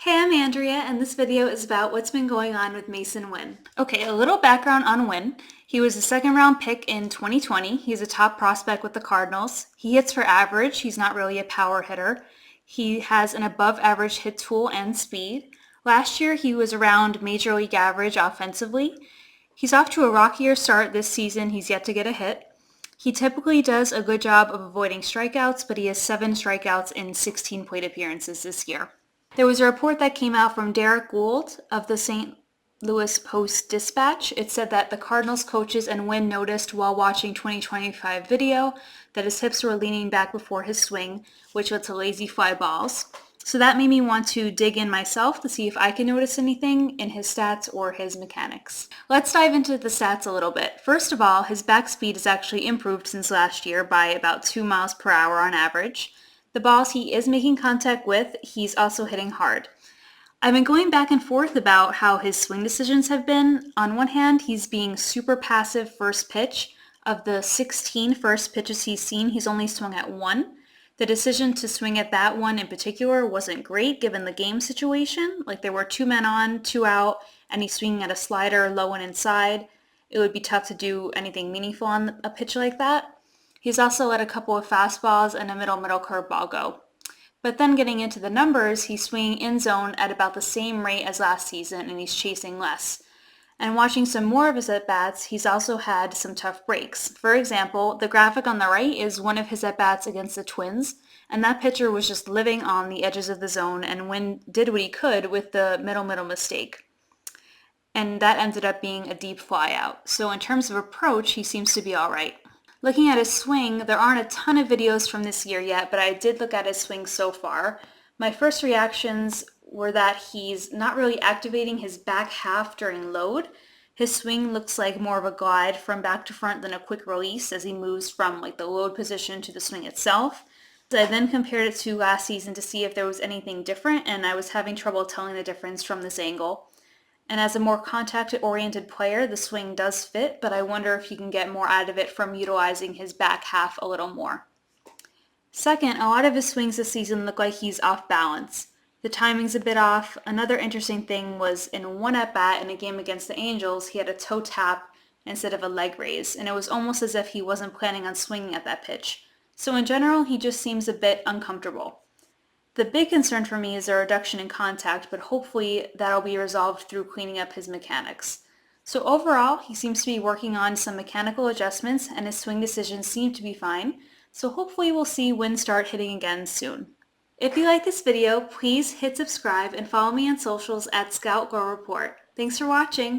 Hey, I'm Andrea, and this video is about what's been going on with Masyn Winn. Okay, a little background on Winn. He was a second round pick in 2020. He's a top prospect with the Cardinals. He hits for average. He's not really a power hitter. He has an above average hit tool and speed. Last year, he was around major league average offensively. He's off to a rockier start this season. He's yet to get a hit. He typically does a good job of avoiding strikeouts, but he has 7 strikeouts in 16 plate appearances this year. There was a report that came out from Derek Gould of the St. Louis Post-Dispatch. It said that the Cardinals coaches and Winn noticed while watching 2025 video that his hips were leaning back before his swing, which led to lazy fly balls. So that made me want to dig in myself to see if I can notice anything in his stats or his mechanics. Let's dive into the stats a little bit. First of all, his back speed has actually improved since last year by about 2 miles per hour on average. The balls he is making contact with, he's also hitting hard. I've been going back and forth about how his swing decisions have been. On one hand, he's being super passive first pitch. Of the 16 first pitches he's seen, he's only swung at 1. The decision to swing at that one in particular wasn't great given the game situation. Like there were 2 men on, 2 out, and he's swinging at a slider low and inside. It would be tough to do anything meaningful on a pitch like that. He's also let a couple of fastballs and a middle curveball go. But then getting into the numbers, he's swinging in zone at about the same rate as last season and he's chasing less. And watching some more of his at-bats, he's also had some tough breaks. For example, the graphic on the right is one of his at-bats against the Twins, and that pitcher was just living on the edges of the zone and Winn did what he could with the middle mistake. And that ended up being a deep fly out. So in terms of approach, he seems to be all right. Looking at his swing, there aren't a ton of videos from this year yet, but I did look at his swing so far. My first reactions were that he's not really activating his back half during load. His swing looks like more of a glide from back to front than a quick release as he moves from like the load position to the swing itself. I then compared it to last season to see if there was anything different, and I was having trouble telling the difference from this angle. And as a more contact-oriented player, the swing does fit, but I wonder if he can get more out of it from utilizing his back half a little more. Second, a lot of his swings this season look like he's off balance. The timing's a bit off. Another interesting thing was in one at-bat in a game against the Angels, he had a toe tap instead of a leg raise, and it was almost as if he wasn't planning on swinging at that pitch. So in general, he just seems a bit uncomfortable. The big concern for me is a reduction in contact, but hopefully that'll be resolved through cleaning up his mechanics. So overall, he seems to be working on some mechanical adjustments and his swing decisions seem to be fine, so hopefully we'll see Winn start hitting again soon. If you like this video, please hit subscribe and follow me on socials at Scout Go Report. Thanks for watching!